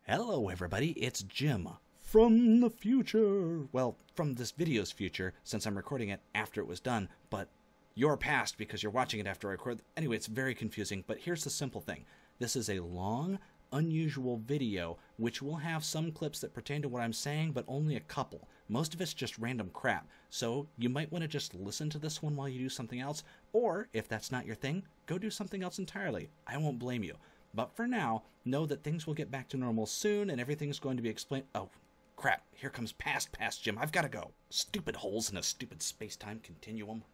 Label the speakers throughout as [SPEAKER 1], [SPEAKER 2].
[SPEAKER 1] Hello everybody, it's Jim from the future. Well, from this video's future, since I'm recording it after it was done, but your past because you're watching it after I record. Anyway, it's very confusing, but here's the simple thing. This is a long, unusual video, which will have some clips that pertain to what I'm saying, but only a couple. Most of it's just random crap, so you might want to just listen to this one while you do something else, or if that's not your thing, go do something else entirely. I won't blame you. But for now, know that things will get back to normal soon and everything's going to be explained. Oh, crap. Here comes past Jim. I've got to go. Stupid holes in a stupid space-time continuum.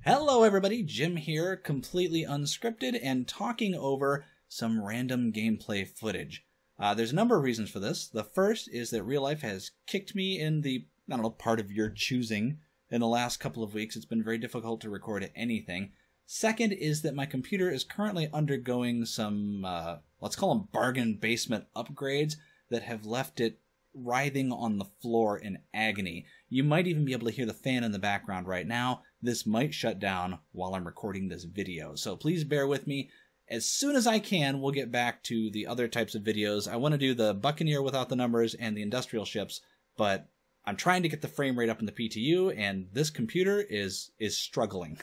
[SPEAKER 1] Hello, everybody. Jim here, completely unscripted and talking over some random gameplay footage. There's a number of reasons for this. The first is that real life has kicked me in the, I don't know, part of your choosing. In the last couple of weeks, it's been very difficult to record anything. Second is that my computer is currently undergoing some, let's call them bargain basement upgrades that have left it writhing on the floor in agony. You might even be able to hear the fan in the background right now. This might shut down while I'm recording this video, so please bear with me. As soon as I can, we'll get back to the other types of videos. I want to do the Buccaneer without the numbers and the industrial ships, but I'm trying to get the frame rate up in the PTU, and this computer is struggling.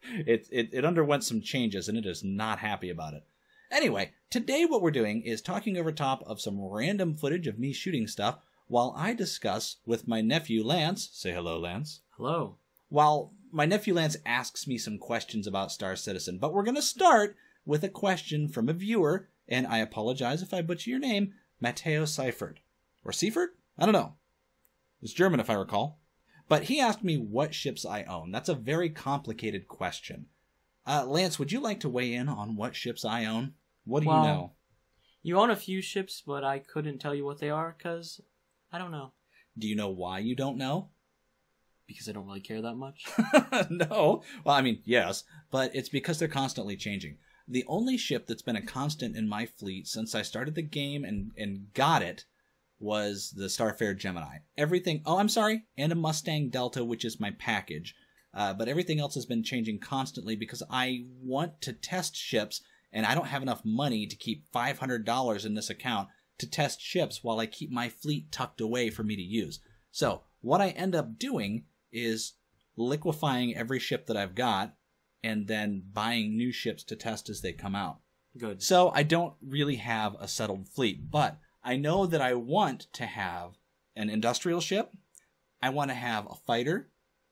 [SPEAKER 1] It underwent some changes, and it is not happy about it. Anyway, today what we're doing is talking over top of some random footage of me shooting stuff while I discuss with my nephew Lance. Say hello, Lance.
[SPEAKER 2] Hello.
[SPEAKER 1] While my nephew Lance asks me some questions about Star Citizen. But we're going to start with a question from a viewer, and I apologize if I butcher your name, Matteo Siefert. Or Siefert? I don't know. It's German if I recall. But he asked me what ships I own. That's a very complicated question. Lance, would you like to weigh in on what ships I own? What do you know?
[SPEAKER 2] You own a few ships, but I couldn't tell you what they are because I don't know.
[SPEAKER 1] Do you know why you don't know?
[SPEAKER 2] Because I don't really care that much.
[SPEAKER 1] No. Well, I mean, yes, but it's because they're constantly changing. The only ship that's been a constant in my fleet since I started the game and got it was the Starfarer Gemini. Everything, oh, I'm sorry, and a Mustang Delta, which is my package. But everything else has been changing constantly because I want to test ships, and I don't have enough money to keep $500 in this account to test ships while I keep my fleet tucked away for me to use. So what I end up doing is liquefying every ship that I've got and then buying new ships to test as they come out.
[SPEAKER 2] Good.
[SPEAKER 1] So I don't really have a settled fleet, but I know that I want to have an industrial ship, I want to have a fighter,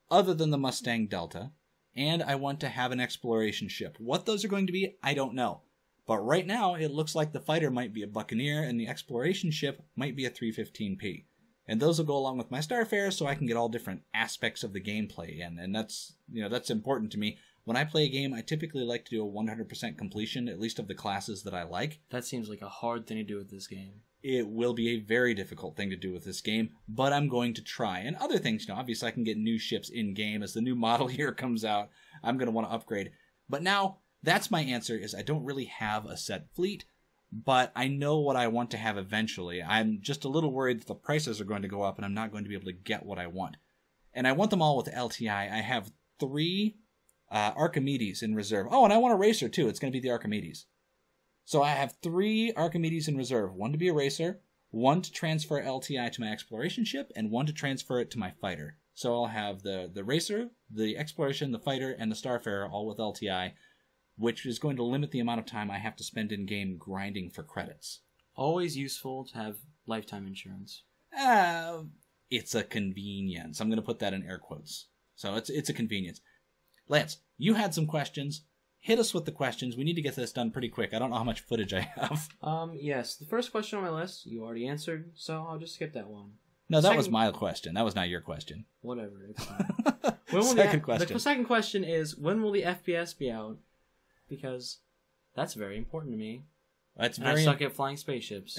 [SPEAKER 1] other than the Mustang Delta, and I want to have an exploration ship. What those are going to be, I don't know. But right now, it looks like the fighter might be a Buccaneer, and the exploration ship might be a 315P. And those will go along with my Starfarer, so I can get all different aspects of the gameplay in. And that's, that's important to me. When I play a game, I typically like to do a 100% completion, at least of the classes that I like.
[SPEAKER 2] That seems like a hard thing to do with this game.
[SPEAKER 1] It will be a very difficult thing to do with this game, but I'm going to try. And other things, obviously I can get new ships in-game. As the new model year comes out, I'm going to want to upgrade. But now, that's my answer, is I don't really have a set fleet, but I know what I want to have eventually. I'm just a little worried that the prices are going to go up and I'm not going to be able to get what I want. And I want them all with LTI. I have 3 Archimedes in reserve. Oh, and I want a racer too. It's going to be the Archimedes. So I have 3 Archimedes in reserve. 1 to be a racer, 1 to transfer LTI to my exploration ship, and 1 to transfer it to my fighter. So I'll have the racer, the exploration, the fighter, and the Starfarer all with LTI, which is going to limit the amount of time I have to spend in-game grinding for credits.
[SPEAKER 2] Always useful to have lifetime insurance.
[SPEAKER 1] It's a convenience. I'm going to put that in air quotes. So it's a convenience. Lance, you had some questions. Hit us with the questions. We need to get this done pretty quick. I don't know how much footage I have.
[SPEAKER 2] Yes. The first question on my list, you already answered, so I'll just skip that one.
[SPEAKER 1] No, that was my question. That was not your question.
[SPEAKER 2] Whatever. It's fine.
[SPEAKER 1] question.
[SPEAKER 2] The second question is, when will the FPS be out? Because that's very important to me. I suck at flying spaceships.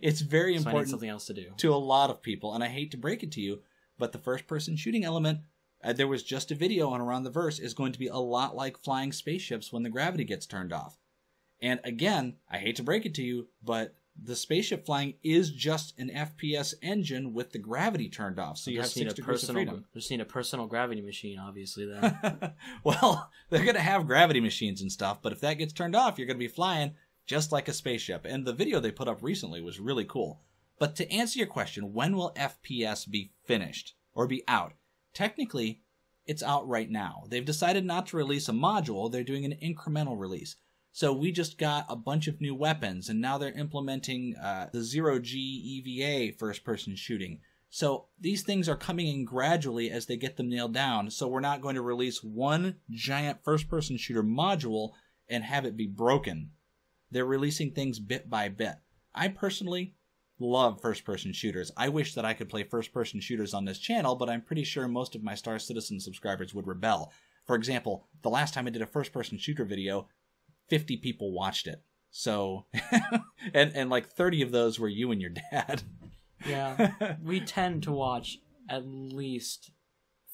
[SPEAKER 1] It's very
[SPEAKER 2] so
[SPEAKER 1] important.
[SPEAKER 2] I need something else to do.
[SPEAKER 1] To a lot of people, and I hate to break it to you, but the first-person shooting element, there was just a video on Around the Verse, is going to be a lot like flying spaceships when the gravity gets turned off. And again, I hate to break it to you, but the spaceship flying is just an FPS engine with the gravity turned off, so you have 6 degrees of freedom.
[SPEAKER 2] Just need a personal gravity machine, obviously, then.
[SPEAKER 1] Well, they're going to have gravity machines and stuff, but if that gets turned off, you're going to be flying just like a spaceship. And the video they put up recently was really cool. But to answer your question, when will FPS be finished or be out? Technically, it's out right now. They've decided not to release a module. They're doing an incremental release. So we just got a bunch of new weapons, and now they're implementing the 0G EVA first-person shooting. So these things are coming in gradually as they get them nailed down. So we're not going to release one giant first-person shooter module and have it be broken. They're releasing things bit by bit. I personally love first-person shooters. I wish that I could play first-person shooters on this channel, but I'm pretty sure most of my Star Citizen subscribers would rebel. For example, the last time I did a first-person shooter video, 50 people watched it. So, and like 30 of those were you and your dad.
[SPEAKER 2] Yeah, we tend to watch at least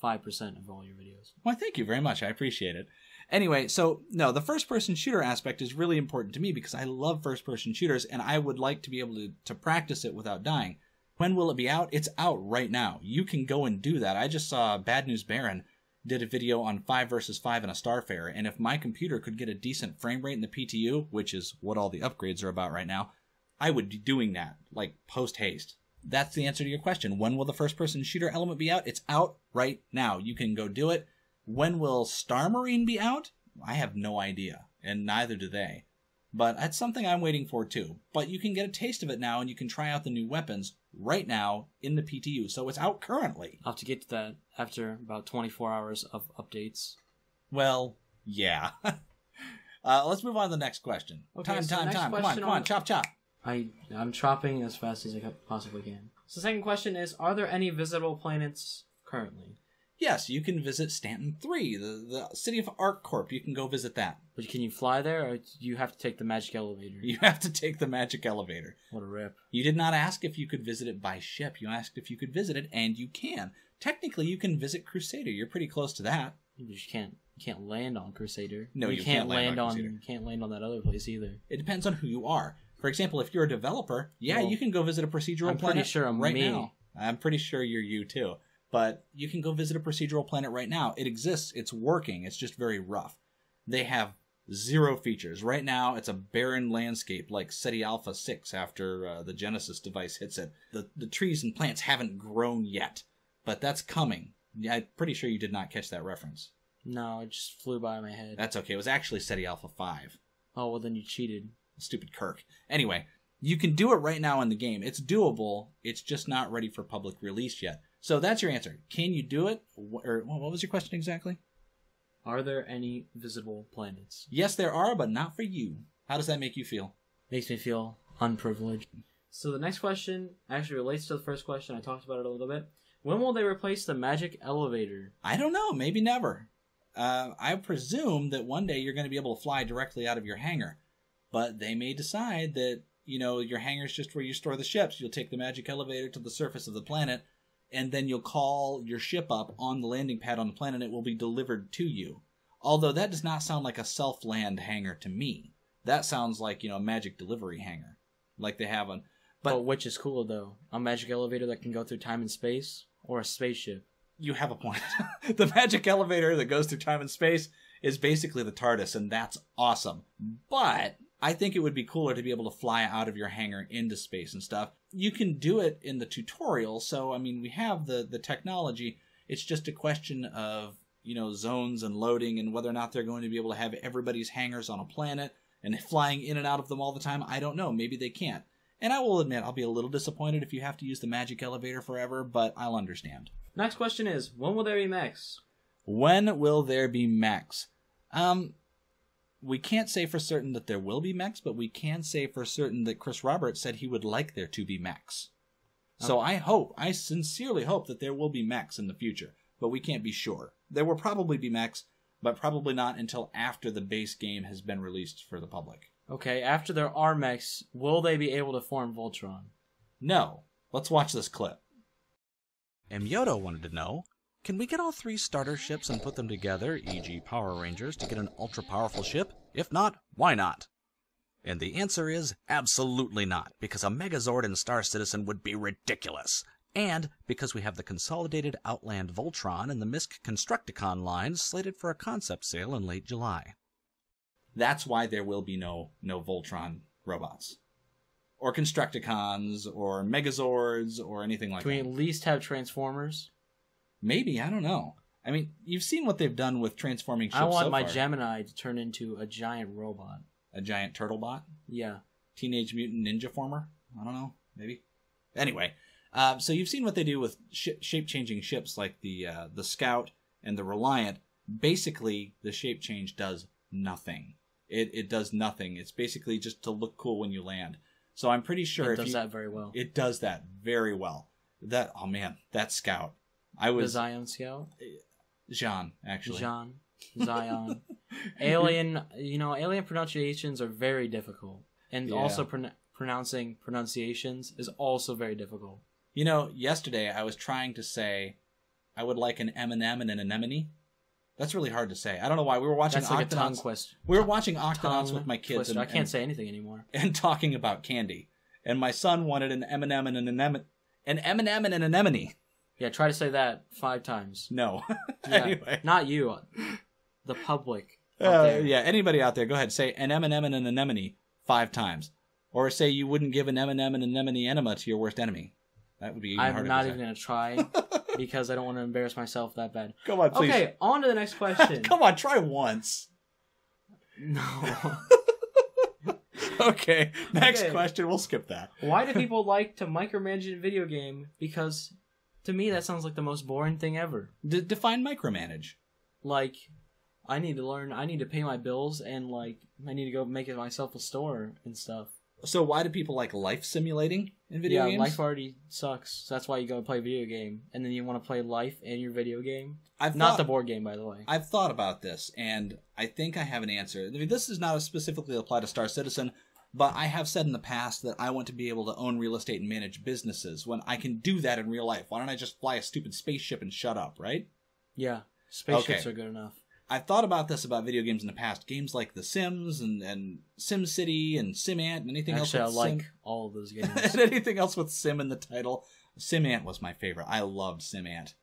[SPEAKER 2] 5% of all your videos.
[SPEAKER 1] Well, thank you very much. I appreciate it. Anyway, so no, the first-person shooter aspect is really important to me because I love first-person shooters, and I would like to be able to practice it without dying. When will it be out? It's out right now. You can go and do that. I just saw Bad News Baron did a video on 5 versus 5 in a Starfarer, and if my computer could get a decent frame rate in the PTU, which is what all the upgrades are about right now, I would be doing that, like, post-haste. That's the answer to your question. When will the first-person shooter element be out? It's out right now. You can go do it. When will Star Marine be out? I have no idea, and neither do they. But that's something I'm waiting for too. But you can get a taste of it now, and you can try out the new weapons right now in the PTU. So it's out currently.
[SPEAKER 2] I'll have to get to that after about 24 hours of updates.
[SPEAKER 1] Well, yeah. Let's move on to the next question.
[SPEAKER 2] Okay,
[SPEAKER 1] Time. Come on, chop.
[SPEAKER 2] I'm chopping as fast as I possibly can. So the second question is, are there any visitable planets currently?
[SPEAKER 1] Yes, you can visit Stanton 3, the city of ArcCorp. You can go visit that.
[SPEAKER 2] But can you fly there, or do you have to take the magic elevator?
[SPEAKER 1] You have to take the magic elevator.
[SPEAKER 2] What a rip.
[SPEAKER 1] You did not ask if you could visit it by ship. You asked if you could visit it, and you can. Technically, you can visit Crusader. You're pretty close to that.
[SPEAKER 2] But you can't land on Crusader.
[SPEAKER 1] No, you can't land on Crusader.
[SPEAKER 2] You can't land on that other place either.
[SPEAKER 1] It depends on who you are. For example, if you're a developer, you can go visit a procedural planet.
[SPEAKER 2] I'm pretty sure I'm
[SPEAKER 1] right
[SPEAKER 2] me.
[SPEAKER 1] now. I'm pretty sure you're you too. But you can go visit a procedural planet right now. It exists. It's working. It's just very rough. They have 0 features. Right now, it's a barren landscape like SETI Alpha 6 after the Genesis device hits it. The trees and plants haven't grown yet, but that's coming. Yeah, I'm pretty sure you did not catch that reference.
[SPEAKER 2] No, it just flew by my head.
[SPEAKER 1] That's okay. It was actually SETI Alpha 5.
[SPEAKER 2] Oh, well, then you cheated.
[SPEAKER 1] Stupid Kirk. Anyway, you can do it right now in the game. It's doable. It's just not ready for public release yet. So that's your answer. Can you do it? Or what was your question exactly?
[SPEAKER 2] Are there any visible planets?
[SPEAKER 1] Yes, there are, but not for you. How does that make you feel?
[SPEAKER 2] Makes me feel unprivileged. So the next question actually relates to the first question. I talked about it a little bit. When will they replace the magic elevator?
[SPEAKER 1] I don't know. Maybe never. I presume that one day you're going to be able to fly directly out of your hangar. But they may decide that, your hangar is just where you store the ships. You'll take the magic elevator to the surface of the planet, and then you'll call your ship up on the landing pad on the planet. It will be delivered to you. Although that does not sound like a self-land hangar to me. That sounds like, a magic delivery hangar. Like they have on...
[SPEAKER 2] But which is cooler, though? A magic elevator that can go through time and space? Or a spaceship?
[SPEAKER 1] You have a point. The magic elevator that goes through time and space is basically the TARDIS, and that's awesome. But I think it would be cooler to be able to fly out of your hangar into space and stuff. You can do it in the tutorial, so, we have the technology. It's just a question of, zones and loading and whether or not they're going to be able to have everybody's hangars on a planet and flying in and out of them all the time. I don't know. Maybe they can't. And I will admit, I'll be a little disappointed if you have to use the magic elevator forever, but I'll understand.
[SPEAKER 2] Next question is, when will there be mechs?
[SPEAKER 1] When will there be mechs? We can't say for certain that there will be mechs, but we can say for certain that Chris Roberts said he would like there to be mechs. So I sincerely hope that there will be mechs in the future, but we can't be sure. There will probably be mechs, but probably not until after the base game has been released for the public.
[SPEAKER 2] Okay, after there are mechs, will they be able to form Voltron?
[SPEAKER 1] No. Let's watch this clip. Yoda wanted to know, can we get all 3 starter ships and put them together, e.g. Power Rangers, to get an ultra-powerful ship? If not, why not? And the answer is absolutely not, because a Megazord in Star Citizen would be ridiculous. And because we have the consolidated Outland Voltron and the MISC Constructicon lines slated for a concept sale in late July. That's why there will be no Voltron robots. Or Constructicons, or Megazords, or anything like that.
[SPEAKER 2] Can we at least have Transformers?
[SPEAKER 1] Maybe, I don't know. I mean, you've seen what they've done with transforming ships so far.
[SPEAKER 2] I want my Gemini to turn into a giant robot.
[SPEAKER 1] A giant turtle bot?
[SPEAKER 2] Yeah.
[SPEAKER 1] Teenage Mutant Ninja Former? I don't know. Maybe. Anyway, so you've seen what they do with shape-changing ships like the Scout and the Reliant. Basically, the shape change does nothing. It does nothing. It's basically just to look cool when you land. So I'm pretty sure
[SPEAKER 2] it does that very well.
[SPEAKER 1] It does that very well. Oh man, that Scout. The
[SPEAKER 2] Zion Scout?
[SPEAKER 1] Jean, actually.
[SPEAKER 2] Jean. Zion. Alien pronunciations are very difficult. And also pronouncing pronunciations is also very difficult.
[SPEAKER 1] You know, yesterday I was trying to say I would like an M&M and an anemone. That's really hard to say. I don't know why. We were watching
[SPEAKER 2] That's like a tongue twist.
[SPEAKER 1] We were watching Octonauts with my kids.
[SPEAKER 2] I can't say anything anymore.
[SPEAKER 1] And talking about candy. And my son wanted an M&M and an anemone. An M&M and an anemone.
[SPEAKER 2] Yeah, try to say that 5 times.
[SPEAKER 1] No.
[SPEAKER 2] Yeah,
[SPEAKER 1] anyway.
[SPEAKER 2] Not you. The public out there.
[SPEAKER 1] Yeah, anybody out there, go ahead. Say an M&M and an anemone 5 times. Or say you wouldn't give an M&M and an anemone enema to your worst enemy. That would be even harder
[SPEAKER 2] I'm not even going to try because I don't want to embarrass myself that bad.
[SPEAKER 1] Come on, please.
[SPEAKER 2] Okay, on to the next question.
[SPEAKER 1] Come on, try once.
[SPEAKER 2] No.
[SPEAKER 1] Okay, next question. We'll skip that.
[SPEAKER 2] Why do people like to micromanage a video game? Because to me, that sounds like the most boring thing ever.
[SPEAKER 1] Define micromanage.
[SPEAKER 2] Like, I need to pay my bills, and like, I need to go make it myself a store and stuff.
[SPEAKER 1] So why do people like life simulating in video games?
[SPEAKER 2] Yeah, life already sucks. So that's why you go play a video game. And then you want to play life in your video game. Not the board game, by the way.
[SPEAKER 1] I've thought about this, and I think I have an answer. I mean, this does not specifically apply to Star Citizen, but I have said in the past that I want to be able to own real estate and manage businesses when I can do that in real life. Why don't I just fly a stupid spaceship and shut up, right?
[SPEAKER 2] Yeah, spaceships are good enough.
[SPEAKER 1] I've thought about this about video games in the past. Games like The Sims and SimCity and SimAnt and anything else with
[SPEAKER 2] I like all of those games.
[SPEAKER 1] And anything else with Sim in the title. SimAnt was my favorite. I loved SimAnt.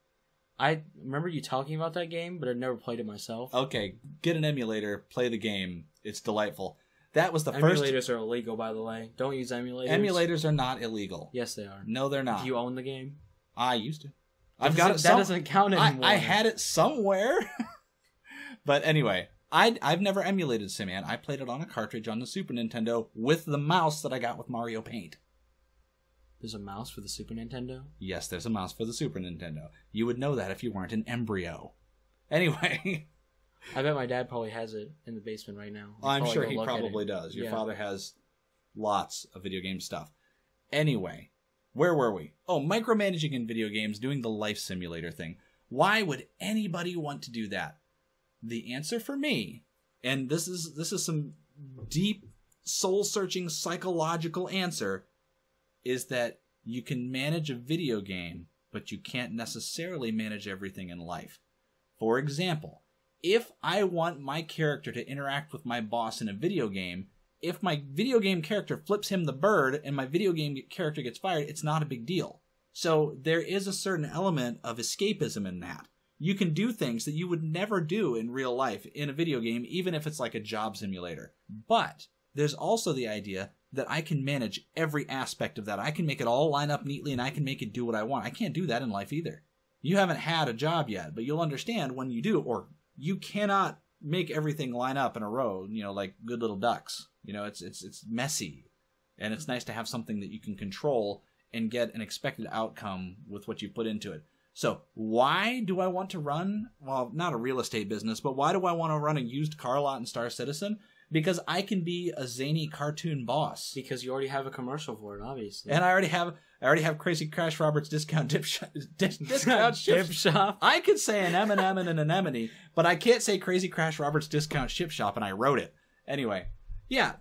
[SPEAKER 2] I remember you talking about that game, but I've never played it myself.
[SPEAKER 1] Okay, get an emulator, play the game. It's delightful. That was the
[SPEAKER 2] Emulators
[SPEAKER 1] first...
[SPEAKER 2] are illegal, by the way. Don't use emulators.
[SPEAKER 1] Emulators are not illegal.
[SPEAKER 2] Yes, they are.
[SPEAKER 1] No, they're not.
[SPEAKER 2] Do you own the game?
[SPEAKER 1] I used to.
[SPEAKER 2] That doesn't count anymore.
[SPEAKER 1] I had it somewhere. But anyway, I've never emulated SimAnt. I played it on a cartridge on the Super Nintendo with the mouse that I got with Mario Paint.
[SPEAKER 2] There's a mouse for the Super Nintendo?
[SPEAKER 1] Yes, there's a mouse for the Super Nintendo. You would know that if you weren't an embryo. Anyway.
[SPEAKER 2] I bet my dad probably has it in the basement right now.
[SPEAKER 1] I'm sure he probably does. Your father has lots of video game stuff. Anyway, where were we? Oh, micromanaging in video games, doing the life simulator thing. Why would anybody want to do that? The answer for me, and this is some deep, soul-searching, psychological answer, is that you can manage a video game, but you can't necessarily manage everything in life. For example, if I want my character to interact with my boss in a video game, if my video game character flips him the bird and my video game character gets fired, it's not a big deal. So there is a certain element of escapism in that. You can do things that you would never do in real life in a video game, even if it's like a job simulator. But there's also the idea that I can manage every aspect of that. I can make it all line up neatly and I can make it do what I want. I can't do that in life either. You haven't had a job yet, but you'll understand when you do, or you cannot make everything line up in a row, like good little ducks. It's messy. And it's nice to have something that you can control and get an expected outcome with what you put into it. So why do I want to run, well, not a real estate business, but why do I want to run a used car lot in Star Citizen? Because I can be a zany cartoon boss.
[SPEAKER 2] Because you already have a commercial for it, obviously.
[SPEAKER 1] And I already have Crazy Crash Roberts discount discount ship
[SPEAKER 2] shop.
[SPEAKER 1] I could say an M&M and an anemone, but I can't say Crazy Crash Roberts discount ship shop, and I wrote it. Anyway, yeah,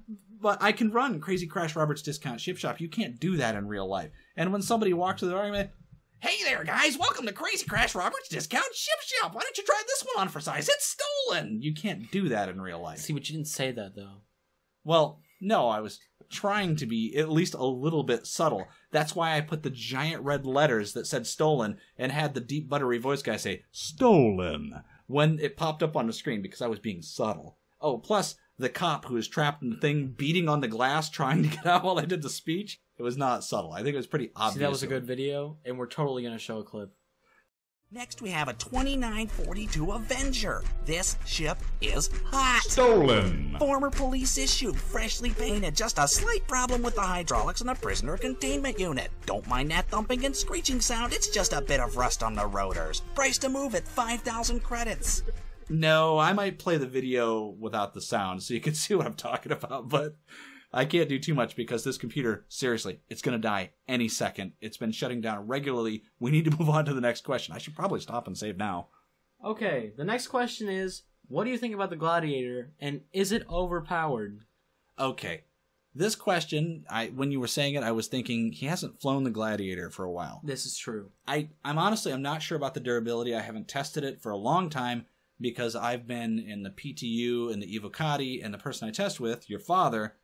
[SPEAKER 1] but I can run Crazy Crash Roberts discount ship shop. You can't do that in real life. And when somebody walks through the door, I'm like, hey there, guys, welcome to Crazy Crash Roberts Discount Ship Shop. Why don't you try this one on for size? It's stolen. You can't do that in real life.
[SPEAKER 2] See, but you didn't say that, though.
[SPEAKER 1] Well, No, I was trying to be at least a little bit subtle. That's why I put the giant red letters that said stolen and had the deep buttery voice guy say, stolen, when it popped up on the screen because I was being subtle. Oh, plus the cop who was trapped in the thing beating on the glass trying to get out while I did the speech. It was not subtle. I think it was pretty obvious.
[SPEAKER 2] See, that was a good video, and we're totally going to show a clip.
[SPEAKER 3] Next, we have a 2942 Avenger. This ship is hot.
[SPEAKER 4] Stolen.
[SPEAKER 3] Former police issue, freshly painted. Just a slight problem with the hydraulics in the prisoner containment unit. Don't mind that thumping and screeching sound. It's just a bit of rust on the rotors. Price to move at 5,000 credits.
[SPEAKER 1] No, I might play the video without the sound so you can see what I'm talking about, but I can't do too much because this computer, seriously, it's going to die any second. It's been shutting down regularly. We need to move on to the next question. I should probably stop and save now.
[SPEAKER 2] Okay, the next question is, what do you think about the Gladiator, and is it overpowered?
[SPEAKER 1] Okay, this question, when you were saying it, I was thinking he hasn't flown the Gladiator for a while.
[SPEAKER 2] This is true.
[SPEAKER 1] I'm not sure about the durability. I haven't tested it for a long time because I've been in the PTU and the Evocati, and the person I test with, your father,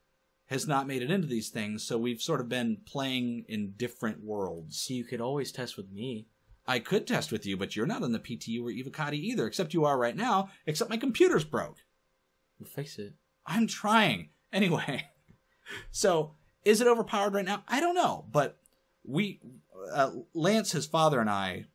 [SPEAKER 1] has not made it into these things, so we've sort of been playing in different worlds.
[SPEAKER 2] So you could always test with me.
[SPEAKER 1] I could test with you, but you're not in the PTU or Evocati either, except you are right now, except my computer's broke.
[SPEAKER 2] We'll fix it.
[SPEAKER 1] I'm trying. Anyway, so is it overpowered right now? I don't know, but Lance, his father, and I,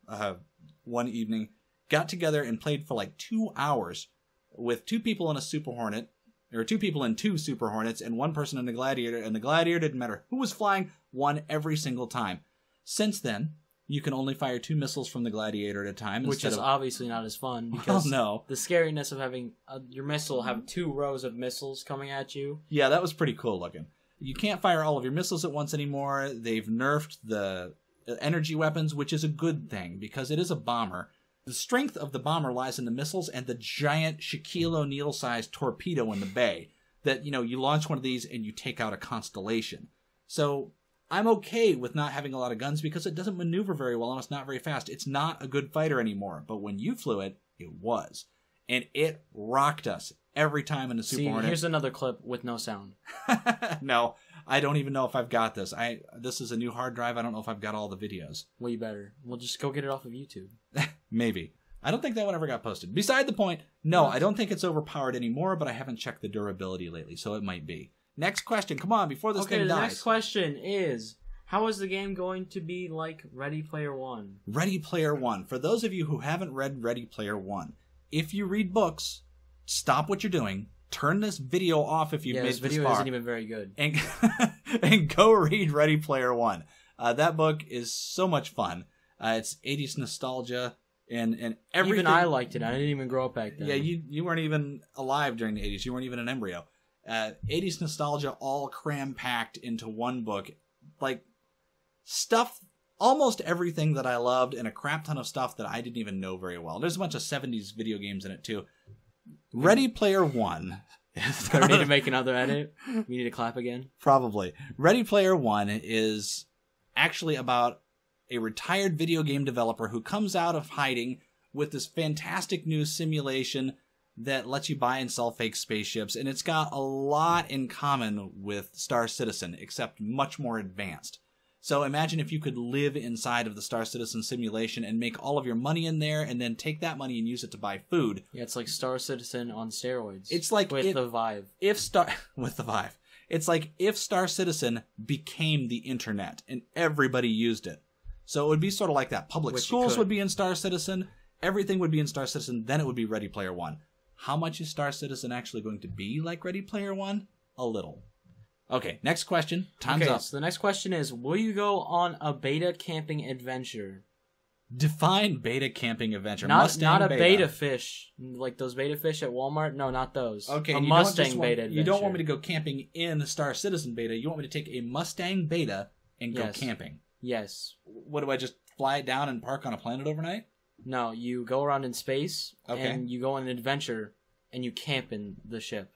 [SPEAKER 1] one evening, got together and played for like 2 hours with 2 people in a Super Hornet. There were 2 people in 2 Super Hornets and 1 person in the Gladiator, and the Gladiator, didn't matter who was flying, won every single time. Since then, you can only fire 2 missiles from the Gladiator at a time.
[SPEAKER 2] Which is obviously not as fun, because
[SPEAKER 1] no.
[SPEAKER 2] The scariness of having your missile have 2 rows of missiles coming at you.
[SPEAKER 1] Yeah, that was pretty cool looking. You can't fire all of your missiles at once anymore. They've nerfed the energy weapons, which is a good thing, because it is a bomber. The strength of the bomber lies in the missiles and the giant Shaquille O'Neal-sized torpedo in the bay that, you launch one of these and you take out a constellation. So I'm okay with not having a lot of guns because it doesn't maneuver very well and it's not very fast. It's not a good fighter anymore. But when you flew it, it was. And it rocked us every time in the Super Hornet.
[SPEAKER 2] Here's another clip with no sound.
[SPEAKER 1] No, I don't even know if I've got this. This is a new hard drive. I don't know if I've got all the videos.
[SPEAKER 2] Well, you better. We'll just go get it off of YouTube.
[SPEAKER 1] Maybe. I don't think that one ever got posted. Beside the point, no, I don't think it's overpowered anymore, but I haven't checked the durability lately, so it might be. Next question. Come on, before this thing dies.
[SPEAKER 2] The next question is, how is the game going to be like Ready Player One?
[SPEAKER 1] Ready Player One. For those of you who haven't read Ready Player One, if you read books, stop what you're doing, turn this video off if you've made this far.
[SPEAKER 2] This video isn't even very good.
[SPEAKER 1] And go read Ready Player One. That book is so much fun. It's 80s nostalgia and everything.
[SPEAKER 2] Even I liked it. I didn't even grow up back then.
[SPEAKER 1] Yeah, you weren't even alive during the 80s. You weren't even an embryo. 80s nostalgia all cram-packed into one book. Like, stuff, almost everything that I loved, and a crap ton of stuff that I didn't even know very well. There's a bunch of 70s video games in it, too. Ready Player One.
[SPEAKER 2] Do we need to make another edit? We need to clap again?
[SPEAKER 1] Probably. Ready Player One is actually about a retired video game developer who comes out of hiding with this fantastic new simulation that lets you buy and sell fake spaceships, and it's got a lot in common with Star Citizen, except much more advanced. So imagine if you could live inside of the Star Citizen simulation and make all of your money in there, and then take that money and use it to buy food.
[SPEAKER 2] Yeah, it's like Star Citizen on steroids.
[SPEAKER 1] It's like
[SPEAKER 2] with the Vive.
[SPEAKER 1] With the Vive. It's like if Star Citizen became the internet and everybody used it. So it would be sort of like that. Public schools would be in Star Citizen. Everything would be in Star Citizen. Then it would be Ready Player One. How much is Star Citizen actually going to be like Ready Player One? A little. Okay, next question. Time's up.
[SPEAKER 2] So the next question is, will you go on a beta camping adventure?
[SPEAKER 1] Define beta camping adventure.
[SPEAKER 2] Not a beta fish. Like those beta fish at Walmart? No, not those.
[SPEAKER 1] Okay,
[SPEAKER 2] a Mustang beta adventure.
[SPEAKER 1] You don't want me to go camping in the Star Citizen beta. You want me to take a Mustang beta and go camping.
[SPEAKER 2] Yes.
[SPEAKER 1] What, do I just fly it down and park on a planet overnight?
[SPEAKER 2] No, you go around in space, and you go on an adventure, and you camp in the ship.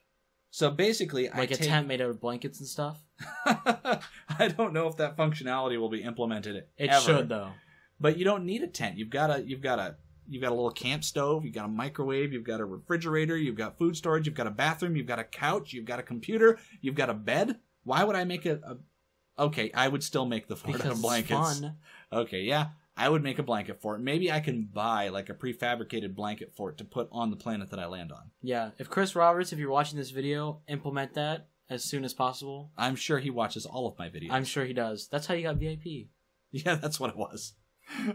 [SPEAKER 1] So basically,
[SPEAKER 2] a tent made out of blankets and stuff?
[SPEAKER 1] I don't know if that functionality will be implemented
[SPEAKER 2] It
[SPEAKER 1] ever.
[SPEAKER 2] should, though.
[SPEAKER 1] But you don't need a tent. You've got a You've got a little camp stove. You've got a microwave. You've got a refrigerator. You've got food storage. You've got a bathroom. You've got a couch. You've got a computer. You've got a bed. Why would I make Okay, I would still make the fort out of blankets.
[SPEAKER 2] It's fun.
[SPEAKER 1] Okay, yeah. I would make a blanket fort. Maybe I can buy like a prefabricated blanket fort to put on the planet that I land on.
[SPEAKER 2] Yeah. If Chris Roberts, if you're watching this video, implement that as soon as possible.
[SPEAKER 1] I'm sure he watches all of my videos.
[SPEAKER 2] I'm sure he does. That's how you got VIP.
[SPEAKER 1] Yeah, that's what it was.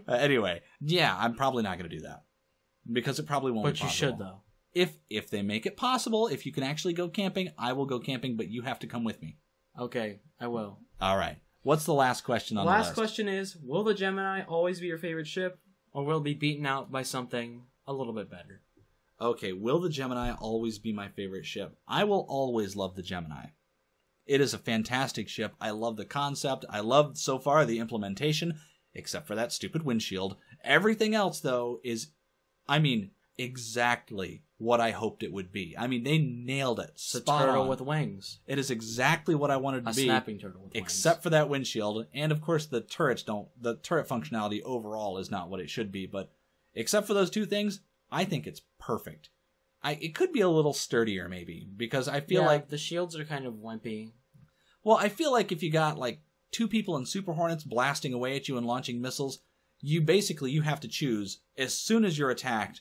[SPEAKER 1] Anyway, yeah, I'm probably not going to do that. Because it probably won't be possible.
[SPEAKER 2] But you should, though.
[SPEAKER 1] If they make it possible, if you can actually go camping, I will go camping, but you have to come with me.
[SPEAKER 2] Okay, I will.
[SPEAKER 1] All right. What's the last question on the list?
[SPEAKER 2] Last question is, will the Gemini always be your favorite ship, or will it be beaten out by something a little bit better?
[SPEAKER 1] Okay, will the Gemini always be my favorite ship? I will always love the Gemini. It is a fantastic ship. I love the concept. I love, so far, the implementation, except for that stupid windshield. Everything else, though, is, exactly what I hoped it would be. They nailed it.
[SPEAKER 2] It's a turtle with wings.
[SPEAKER 1] It is exactly what I wanted to be.
[SPEAKER 2] A snapping turtle with wings.
[SPEAKER 1] Except for that windshield. And, of course, the turret functionality overall is not what it should be. But except for those two things, I think it's perfect. It could be a little sturdier, maybe, because I feel like...
[SPEAKER 2] the shields are kind of wimpy.
[SPEAKER 1] Well, I feel like if you got, like, 2 people in Super Hornets blasting away at you and launching missiles, you have to choose, as soon as you're attacked,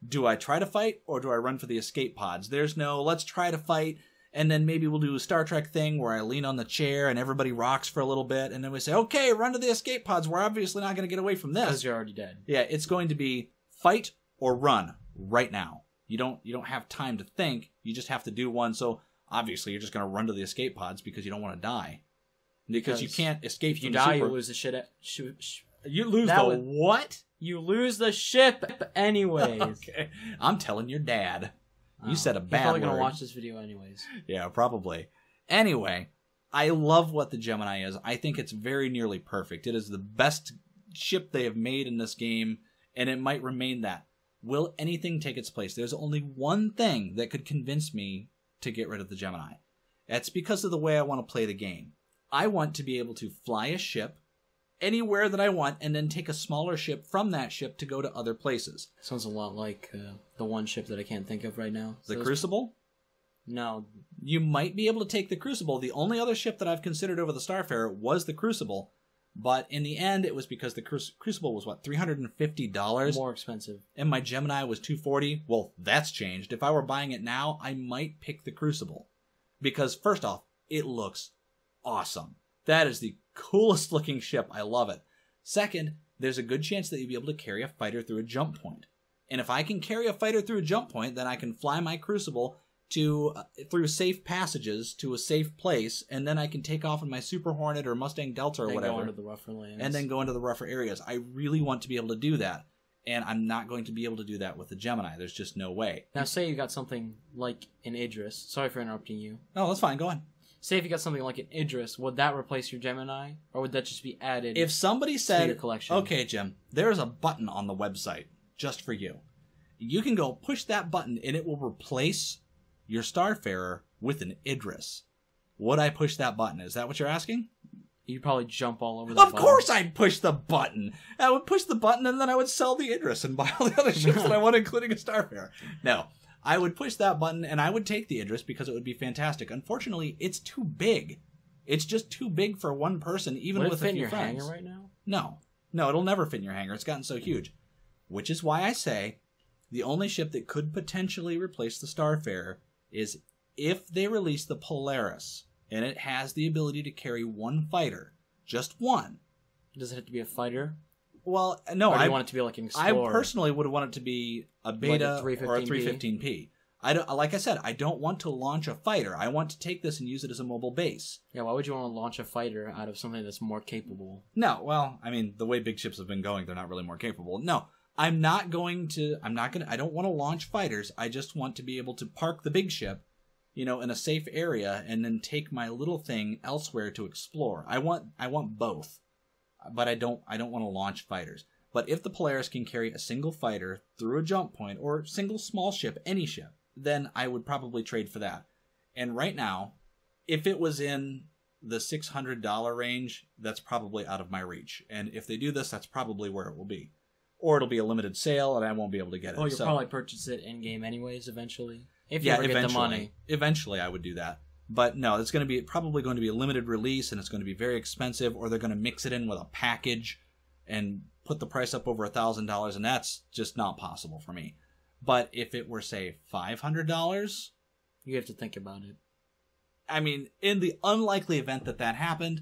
[SPEAKER 1] do I try to fight or do I run for the escape pods? There's no, let's try to fight, and then maybe we'll do a Star Trek thing where I lean on the chair and everybody rocks for a little bit, and then we say, okay, run to the escape pods. We're obviously not going to get away from this.
[SPEAKER 2] Because you're already dead.
[SPEAKER 1] Yeah, it's going to be fight or run right now. You don't have time to think. You just have to do one. So obviously you're just going to run to the escape pods because you don't want to die. Because you can't escape.
[SPEAKER 2] If you die, you lose the shit.
[SPEAKER 1] You lose the what?
[SPEAKER 2] You lose the ship anyways.
[SPEAKER 1] Okay. I'm telling your dad. You said a bad word.
[SPEAKER 2] He's probably going to watch this video anyways.
[SPEAKER 1] Yeah, probably. Anyway, I love what the Gemini is. I think it's very nearly perfect. It is the best ship they have made in this game, and it might remain that. Will anything take its place? There's only one thing that could convince me to get rid of the Gemini. That's because of the way I want to play the game. I want to be able to fly a ship anywhere that I want, and then take a smaller ship from that ship to go to other places.
[SPEAKER 2] Sounds a lot like the one ship that I can't think of right now.
[SPEAKER 1] The Crucible?
[SPEAKER 2] No.
[SPEAKER 1] You might be able to take the Crucible. The only other ship that I've considered over the Starfarer was the Crucible, but in the end, it was because the Crucible was, what, $350?
[SPEAKER 2] More expensive.
[SPEAKER 1] And my Gemini was $240? Well, that's changed. If I were buying it now, I might pick the Crucible. Because, first off, it looks awesome. That is the coolest looking ship. I love it. Second, there's a good chance that you'll be able to carry a fighter through a jump point. And if I can carry a fighter through a jump point, then I can fly my Crucible through safe passages to a safe place, and then I can take off in my Super Hornet or Mustang Delta or whatever.
[SPEAKER 2] Go into the rougher lands.
[SPEAKER 1] And then go into the rougher areas. I really want to be able to do that. And I'm not going to be able to do that with the Gemini. There's just no way.
[SPEAKER 2] Now, say you got something like an Idris. Sorry for interrupting you.
[SPEAKER 1] No, that's fine. Go on.
[SPEAKER 2] Say if you got something like an Idris, would that replace your Gemini? Or would that just be added
[SPEAKER 1] if somebody said,
[SPEAKER 2] to your collection?
[SPEAKER 1] Okay, Jim, there's a button on the website just for you. You can go push that button and it will replace your Starfarer with an Idris. Would I push that button? Is that what you're asking?
[SPEAKER 2] You'd probably jump all over the button.
[SPEAKER 1] Of course I'd push the button. I would push the button and then I would sell the Idris and buy all the other ships that I want, including a Starfarer. No. I would push that button, and I would take the Idris because it would be fantastic. Unfortunately, it's too big. It's just too big for one person, even with a few friends. Would it fit in your hangar right now? No, it'll never fit in your hangar. It's gotten so huge. Which is why I say the only ship that could potentially replace the Starfarer is if they release the Polaris, and it has the ability to carry one fighter. Just one.
[SPEAKER 2] Does it have to be a fighter?
[SPEAKER 1] Well, no,
[SPEAKER 2] I want it to be like an Explorer.
[SPEAKER 1] I personally would want it to be a Beta
[SPEAKER 2] like
[SPEAKER 1] or a 315P. Like I said, I don't want to launch a fighter. I want to take this and use it as a mobile base.
[SPEAKER 2] Yeah, why would you want to launch a fighter out of something that's more capable?
[SPEAKER 1] No, well, the way big ships have been going, they're not really more capable. No, I don't want to launch fighters. I just want to be able to park the big ship, in a safe area and then take my little thing elsewhere to explore. I want both. But I don't want to launch fighters. But if the Polaris can carry a single fighter through a jump point, or single small ship, any ship, then I would probably trade for that. And right now, if it was in the $600 range, that's probably out of my reach. And if they do this, that's probably where it will be. or it'll be a limited sale and I won't be able to get it.
[SPEAKER 2] Oh, you'll probably purchase it in-game anyways eventually. If you
[SPEAKER 1] yeah,
[SPEAKER 2] ever get the money.
[SPEAKER 1] Eventually I would do that. But no, it's going to be probably going to be a limited release, and it's going to be very expensive, or they're going to mix it in with a package and put the price up over $1,000, and that's just not possible for me. But if it were, say, $500...
[SPEAKER 2] You have to think about it.
[SPEAKER 1] I mean, in the unlikely event that happened,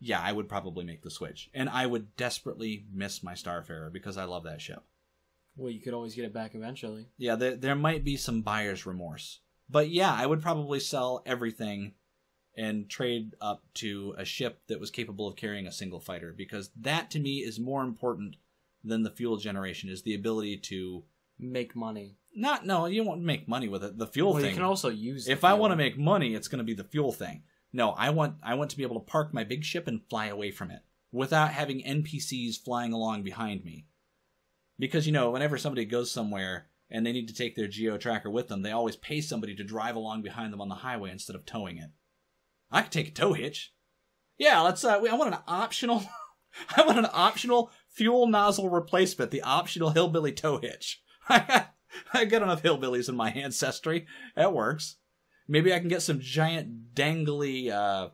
[SPEAKER 1] yeah, I would probably make the switch. And I would desperately miss my Starfarer because I love that ship.
[SPEAKER 2] Well, you could always get it back eventually.
[SPEAKER 1] Yeah, there might be some buyer's remorse. But yeah, I would probably sell everything and trade up to a ship that was capable of carrying a single fighter, because that to me is more important than the fuel generation, is the ability to
[SPEAKER 2] make money.
[SPEAKER 1] No, you won't make money with it. The fuel thing.
[SPEAKER 2] You can also use.
[SPEAKER 1] If I want to make money, it's going to be the fuel thing. No, I want to be able to park my big ship and fly away from it without having NPCs flying along behind me. Because, whenever somebody goes somewhere and they need to take their geo-tracker with them, they always pay somebody to drive along behind them on the highway instead of towing it. I could take a tow hitch. Yeah, I want an optional... I want an optional fuel nozzle replacement, the optional hillbilly tow hitch. I got enough hillbillies in my ancestry. That works. Maybe I can get some giant, dangly,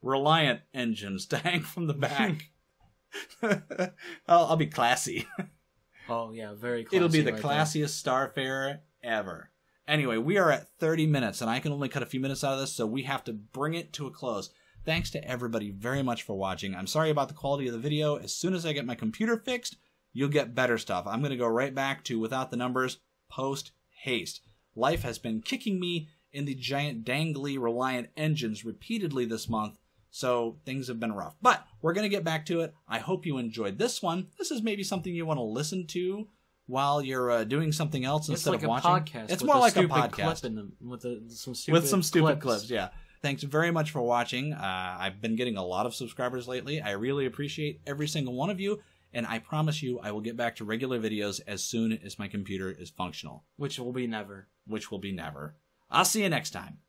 [SPEAKER 1] Reliant engines to hang from the back. I'll be classy.
[SPEAKER 2] Oh, yeah, very classy.
[SPEAKER 1] It'll be the classiest Starfarer ever. Anyway, we are at 30 minutes, and I can only cut a few minutes out of this, so we have to bring it to a close. Thanks to everybody very much for watching. I'm sorry about the quality of the video. As soon as I get my computer fixed, you'll get better stuff. I'm going to go right back to without the numbers, post haste. Life has been kicking me in the giant dangly Reliant engines repeatedly this month, so things have been rough. But we're going to get back to it. I hope you enjoyed this one. This is maybe something you want to listen to while you're doing something else instead of watching.
[SPEAKER 2] It's like a podcast.
[SPEAKER 1] It's more like a podcast.
[SPEAKER 2] With
[SPEAKER 1] some stupid clips, yeah. Thanks very much for watching. I've been getting a lot of subscribers lately. I really appreciate every single one of you. And I promise you I will get back to regular videos as soon as my computer is functional.
[SPEAKER 2] Which will be never.
[SPEAKER 1] I'll see you next time.